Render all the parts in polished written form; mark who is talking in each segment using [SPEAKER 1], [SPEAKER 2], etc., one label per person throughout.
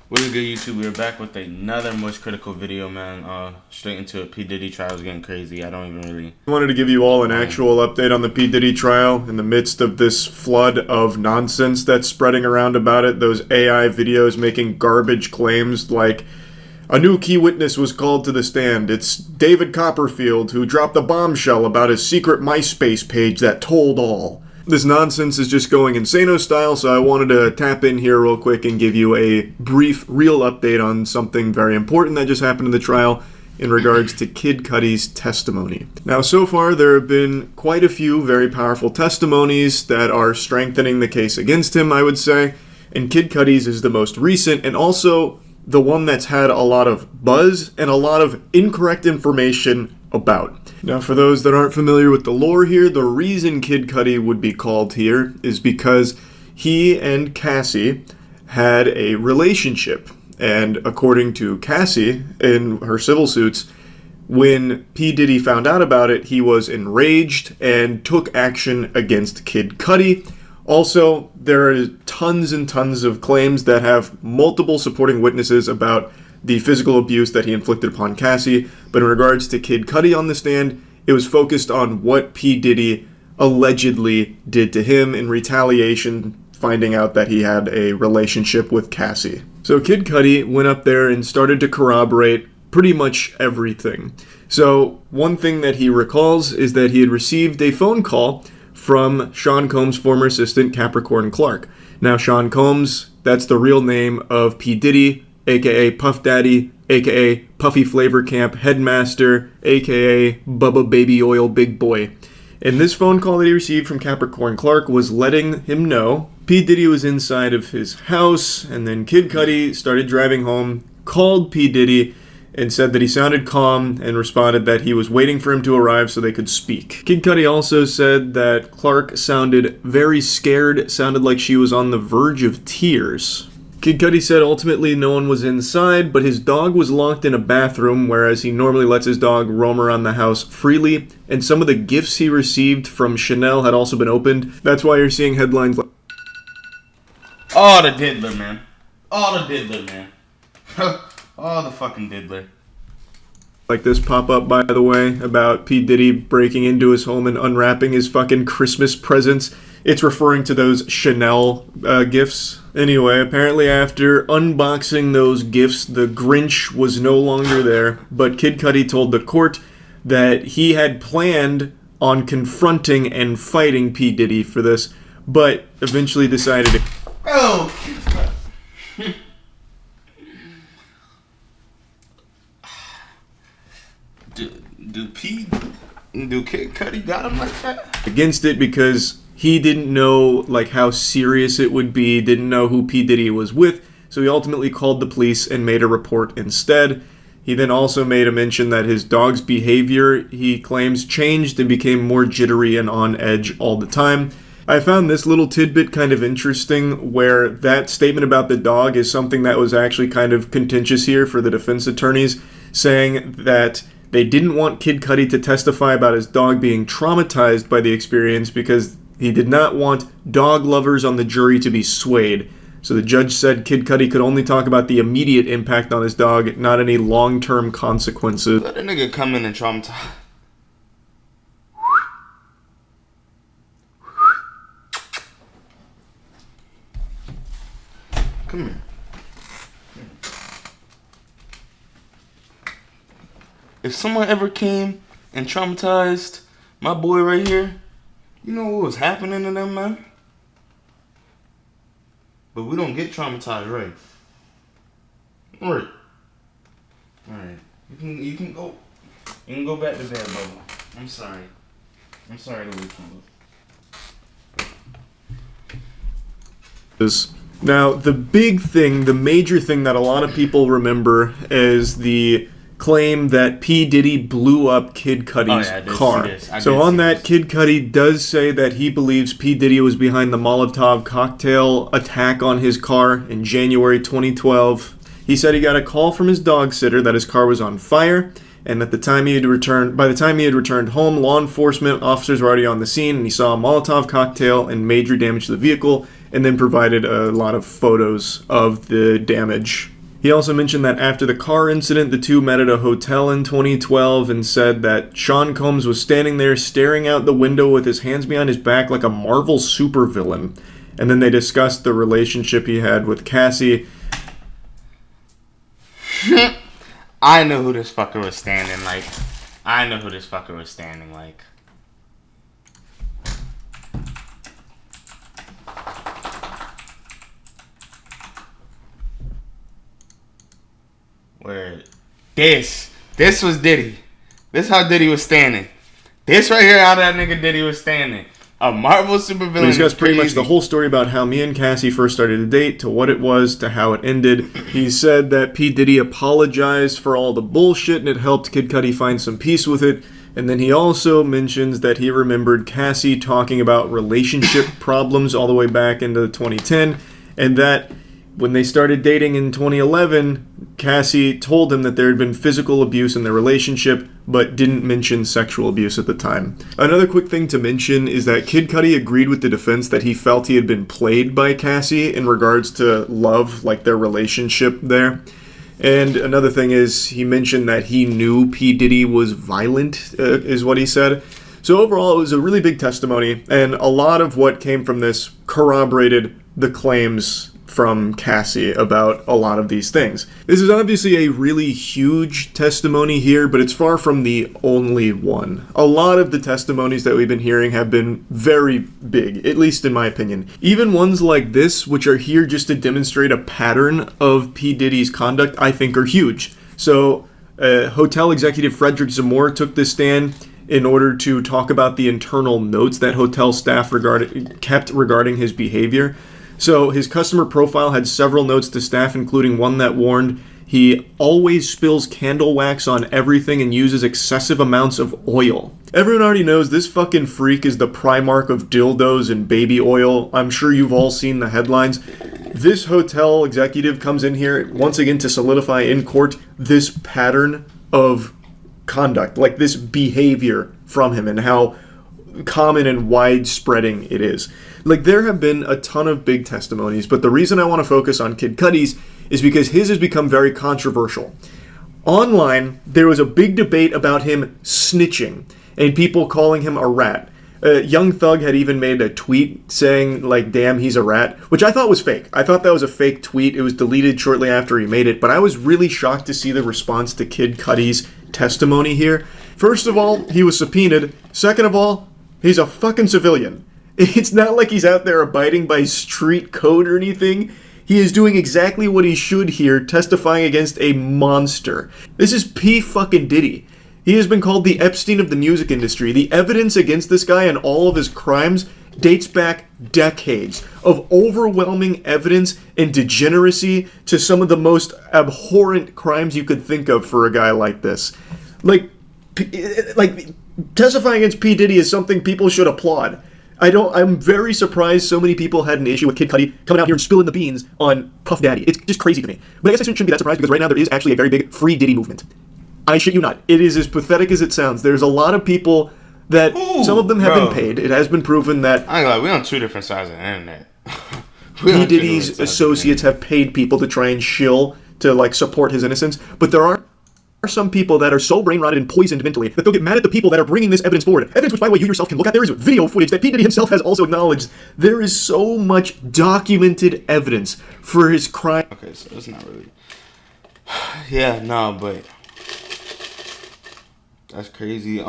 [SPEAKER 1] What is good, YouTube? We're back with another Much Critical video, man. Straight into it. Pdiddy trial's getting crazy. I don't even really...
[SPEAKER 2] I wanted to give you all an actual update on the Pdiddy trial in the midst of this flood of nonsense that's spreading around about it. Those AI videos making garbage claims like a new key witness was called to the stand. It's David Copperfield, who dropped a bombshell about his secret MySpace page that told all. This nonsense is just going insano style, so I wanted to tap in here real quick and give you a brief, real update on something very important that just happened in the trial in regards to Kid Cudi's testimony. Now, so far, there have been quite a few very powerful testimonies that are strengthening the case against him, I would say, and Kid Cudi's is the most recent, and also the one that's had a lot of buzz and a lot of incorrect information about. Now, for those that aren't familiar with the lore here, the reason Kid Cudi would be called here is because he and Cassie had a relationship. And according to Cassie, in her civil suits, when P. Diddy found out about it, he was enraged and took action against Kid Cudi. Also, there are tons and tons of claims that have multiple supporting witnesses about the physical abuse that he inflicted upon Cassie, but in regards to Kid Cudi on the stand, it was focused on what P. Diddy allegedly did to him in retaliation, finding out that he had a relationship with Cassie. So Kid Cudi went up there and started to corroborate pretty much everything. So one thing that he recalls is that he had received a phone call from Sean Combs' former assistant, Capricorn Clark. Now, Sean Combs, that's the real name of P. Diddy, aka Puff Daddy, aka Puffy Flavor Camp Headmaster, aka Bubba Baby Oil Big Boy. And this phone call that he received from Capricorn Clark was letting him know P. Diddy was inside of his house, and then Kid Cudi started driving home, called P. Diddy, and said that he sounded calm and responded that he was waiting for him to arrive so they could speak. Kid Cudi also said that Clark sounded very scared, sounded like she was on the verge of tears. Kid Cudi said ultimately no one was inside, but his dog was locked in a bathroom, whereas he normally lets his dog roam around the house freely, and some of the gifts he received from Chanel had also been opened. That's why you're seeing headlines like,
[SPEAKER 1] Oh, the diddler, man. Oh, the diddler, man. Oh, the fucking diddler.
[SPEAKER 2] Like this pop up, by the way, about P. Diddy breaking into his home and unwrapping his fucking Christmas presents. It's referring to those Chanel gifts. Anyway, apparently after unboxing those gifts, the Grinch was no longer there, but Kid Cudi told the court that he had planned on confronting and fighting P. Diddy for this, but eventually decided to...
[SPEAKER 1] Oh! Do Kid Cudi got him like that?
[SPEAKER 2] Against it because he didn't know like how serious it would be, didn't know who P. Diddy was with, so he ultimately called the police and made a report instead. He then also made a mention that his dog's behavior, he claims, changed and became more jittery and on edge all the time. I found this little tidbit kind of interesting, where that statement about the dog is something that was actually kind of contentious here for the defense attorneys, saying that they didn't want Kid Cudi to testify about his dog being traumatized by the experience because he did not want dog lovers on the jury to be swayed. So the judge said Kid Cudi could only talk about the immediate impact on his dog, not any long-term consequences.
[SPEAKER 1] Let a nigga come in and traumatize. Come here. If someone ever came and traumatized my boy right here, you know what was happening to them, man? But we don't get traumatized, right? Right. Alright. You can go back to bed, Bubba. I'm sorry. I'm sorry to wake you up.
[SPEAKER 2] Now, the big thing, the major thing that a lot of people remember is the claim that P. Diddy blew up Kid Cudi's car. So on that, Kid Cudi does say that he believes P. Diddy was behind the Molotov cocktail attack on his car in January 2012. He said he got a call from his dog sitter that his car was on fire, and at the time by the time he had returned home, law enforcement officers were already on the scene, and he saw a Molotov cocktail and major damage to the vehicle, and then provided a lot of photos of the damage He also mentioned that after the car incident, the two met at a hotel in 2012 and said that Sean Combs was standing there staring out the window with his hands behind his back like a Marvel supervillain. And then they discussed the relationship he had with Cassie.
[SPEAKER 1] I know who this fucker was standing like. Where this was Diddy. This how Diddy was standing. This right here how that nigga Diddy was standing. A Marvel supervillain.
[SPEAKER 2] We discussed pretty much the whole story about how me and Cassie first started a date, to what it was, to how it ended. He said that P. Diddy apologized for all the bullshit and it helped Kid Cudi find some peace with it. And then he also mentions that he remembered Cassie talking about relationship problems all the way back into 2010, and that when they started dating in 2011, Cassie told him that there had been physical abuse in their relationship, but didn't mention sexual abuse at the time. Another quick thing to mention is that Kid Cudi agreed with the defense that he felt he had been played by Cassie in regards to love, like their relationship there. And another thing is, he mentioned that he knew P. Diddy was violent, is what he said. So overall, it was a really big testimony, and a lot of what came from this corroborated the claims from Cassie about a lot of these things. This is obviously a really huge testimony here, but it's far from the only one. A lot of the testimonies that we've been hearing have been very big, at least in my opinion. Even ones like this, which are here just to demonstrate a pattern of P. Diddy's conduct, I think are huge. So, hotel executive Frederick Zamora took this stand in order to talk about the internal notes that hotel staff kept regarding his behavior. So his customer profile had several notes to staff, including one that warned he always spills candle wax on everything and uses excessive amounts of oil. Everyone already knows this fucking freak is the Primark of dildos and baby oil. I'm sure you've all seen the headlines. This hotel executive comes in here once again to solidify in court this pattern of conduct, like this behavior from him and how common and widespreading it is. Like, there have been a ton of big testimonies, but the reason I want to focus on Kid Cudi's is because his has become very controversial. Online, there was a big debate about him snitching and people calling him a rat. Young Thug had even made a tweet saying, like, damn, he's a rat, which I thought was fake. I thought that was a fake tweet. It was deleted shortly after he made it, but I was really shocked to see the response to Kid Cudi's testimony here. First of all, he was subpoenaed. Second of all, he's a fucking civilian. It's not like he's out there abiding by street code or anything. He is doing exactly what he should here, testifying against a monster. This is P. fucking Diddy. He has been called the Epstein of the music industry. The evidence against this guy and all of his crimes dates back decades of overwhelming evidence and degeneracy to some of the most abhorrent crimes you could think of for a guy like this. Like testifying against P. Diddy is something people should applaud. I'm very surprised so many people had an issue with Kid Cudi coming out here and spilling the beans on Puff Daddy. It's just crazy to me. But I guess I shouldn't be that surprised because right now there is actually a very big free Diddy movement. I shit you not. It is as pathetic as it sounds. There's a lot of people that, some of them have been paid. It has been proven that
[SPEAKER 1] I ain't gonna lie, we on two different sides of the internet.
[SPEAKER 2] P. Diddy's associates have paid people to try and shill to, like, support his innocence. But there are some people that are so brain-rotted and poisoned mentally that they'll get mad at the people that are bringing this evidence forward. Evidence which, by the way, you yourself can look at. There is video footage that P. Diddy himself has also acknowledged. There is so much documented evidence for his crime.
[SPEAKER 1] Okay, so it's not really... Yeah, no, but... That's crazy. Yeah,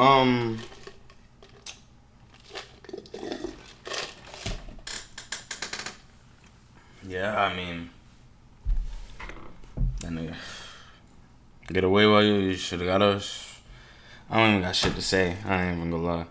[SPEAKER 1] I mean... That nigga... Get away while you should have got us. I don't even got shit to say. I ain't even gonna lie.